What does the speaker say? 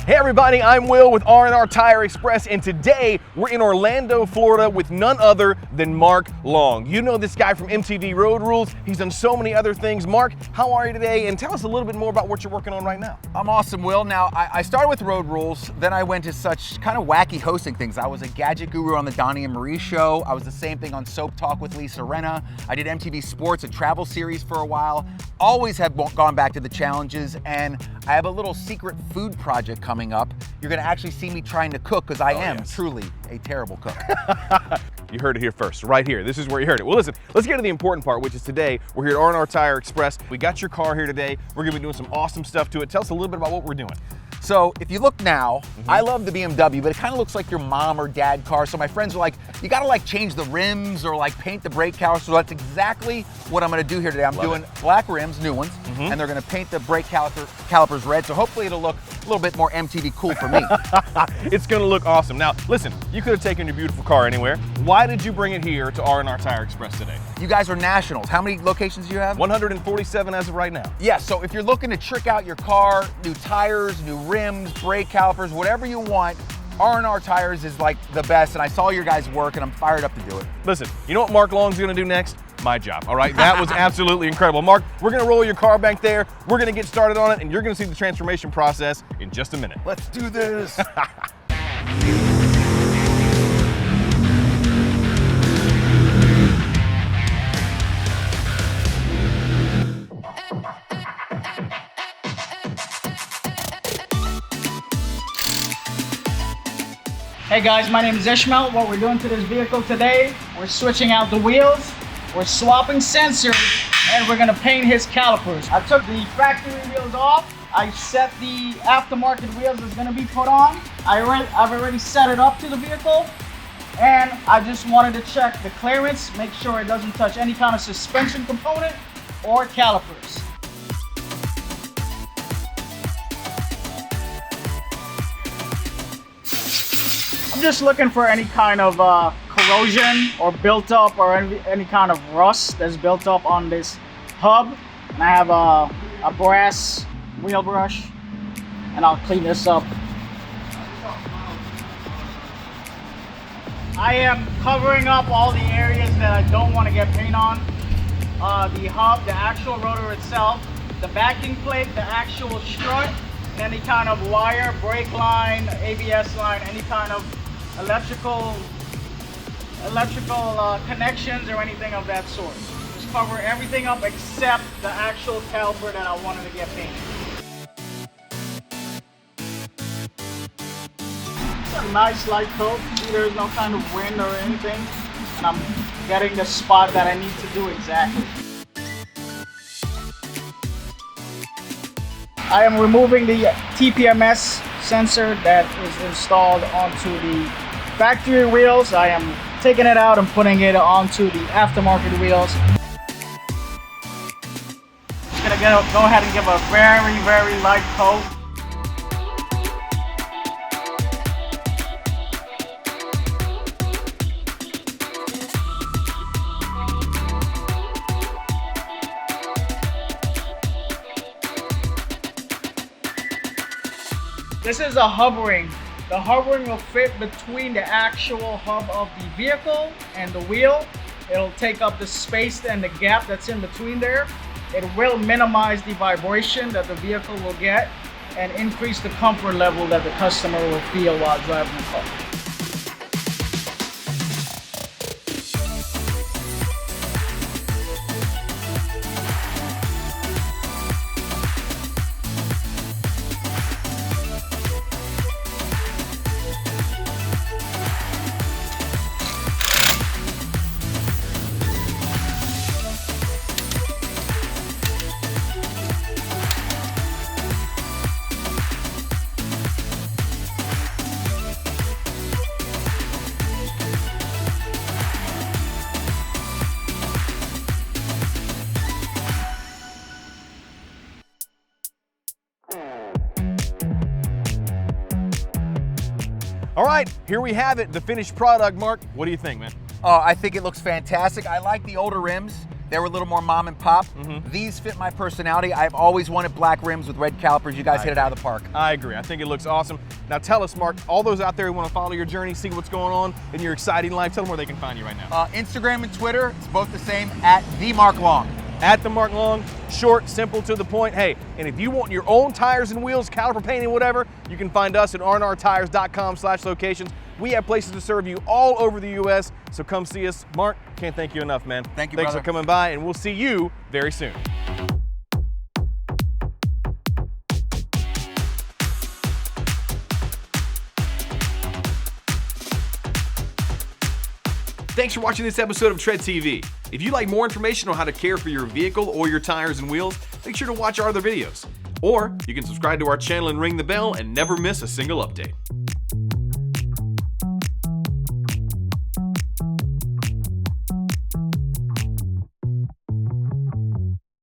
Hey everybody, I'm Will with R&R Tire Express, and today we're in Orlando, Florida with none other than Mark Long. You know this guy from MTV Road Rules. He's done so many other things. Mark, how are you today? And tell us a little bit more about what you're working on right now. I'm awesome, Will. Now, I started with Road Rules, then I went to such kind of wacky hosting things. I was a gadget guru on the Donnie and Marie show. I was the same thing on Soap Talk with Lisa Rinna. I did MTV Sports, a travel series for a while. Always have gone back to the challenges, and I have a little secret food project coming up. You're gonna actually see me trying to cook, because I am truly a terrible cook. You heard it here first, right here. This is where you heard it. Well, listen, let's get to the important part, which is today, we're here at R&R Tire Express. We got your car here today. We're gonna be doing some awesome stuff to it. Tell us a little bit about what we're doing. So if you look now, I love the BMW, but it kind of looks like your mom or dad car. So my friends are like, you gotta like change the rims or like paint the brake calipers. So that's exactly what I'm gonna do here today. I'm doing black rims, new ones, and they're gonna paint the brake calipers red. So hopefully it'll look a little bit more MTV cool for me. It's gonna look awesome. Now, listen, you could have taken your beautiful car anywhere. Why did you bring it here to R&R Tire Express today? You guys are nationals. How many locations do you have? 147 as of right now. Yeah, so if you're looking to trick out your car, new tires, new rims, brake calipers, whatever you want, R&R Tires is like the best, and I saw your guys' work and I'm fired up to do it. Listen, you know what Mark Long's gonna do next? My job, all right? That was absolutely incredible. Mark, we're gonna roll your car back there, we're gonna get started on it, and you're gonna see the transformation process in just a minute. Let's do this. Hey guys, my name is Ishmael. What we're doing to this vehicle today, we're switching out the wheels, we're swapping sensors, and we're gonna paint his calipers. I took the factory wheels off. I set the aftermarket wheels that's gonna be put on. I've already set it up to the vehicle, and I just wanted to check the clearance, make sure it doesn't touch any kind of suspension component or calipers. I'm just looking for any kind of corrosion or built up or any kind of rust that's built up on this hub. And I have a brass wheel brush, and I'll clean this up. I am covering up all the areas that I don't want to get paint on. The hub, the actual rotor itself, the backing plate, the actual strut, and any kind of wire, brake line, ABS line, any kind of electrical connections or anything of that sort. Just cover everything up except the actual caliper that I wanted to get painted. It's a nice light coat. See, there's no kind of wind or anything, and I'm getting the spot that I need to do exactly. I am removing the TPMS sensor that is installed onto the factory wheels. I am taking it out and putting it onto the aftermarket wheels. Just gonna go ahead and give a very, very light coat. This is a hub ring. The hub ring will fit between the actual hub of the vehicle and the wheel. It'll take up the space and the gap that's in between there. It will minimize the vibration that the vehicle will get and increase the comfort level that the customer will feel while driving the car. All right, here we have it, the finished product. Mark, what do you think, man? I think it looks fantastic. I like the older rims. They were a little more mom and pop. These fit my personality. I've always wanted black rims with red calipers. You guys hit it out of the park. I agree. I think it looks awesome. Now tell us, Mark, all those out there who want to follow your journey, see what's going on in your exciting life, tell them where they can find you right now. Instagram and Twitter, it's both the same, at @TheMarkLong. At the Mark Long, short, simple, to the point. Hey, and if you want your own tires and wheels, caliper painting, whatever, you can find us at rnrtires.com/locations. We have places to serve you all over the U.S., so come see us. Mark, can't thank you enough, man. Thank you, Thanks brother. for coming by, and we'll see you very soon. Thanks for watching this episode of Tread TV. If you'd like more information on how to care for your vehicle or your tires and wheels, make sure to watch our other videos. Or you can subscribe to our channel and ring the bell and never miss a single update.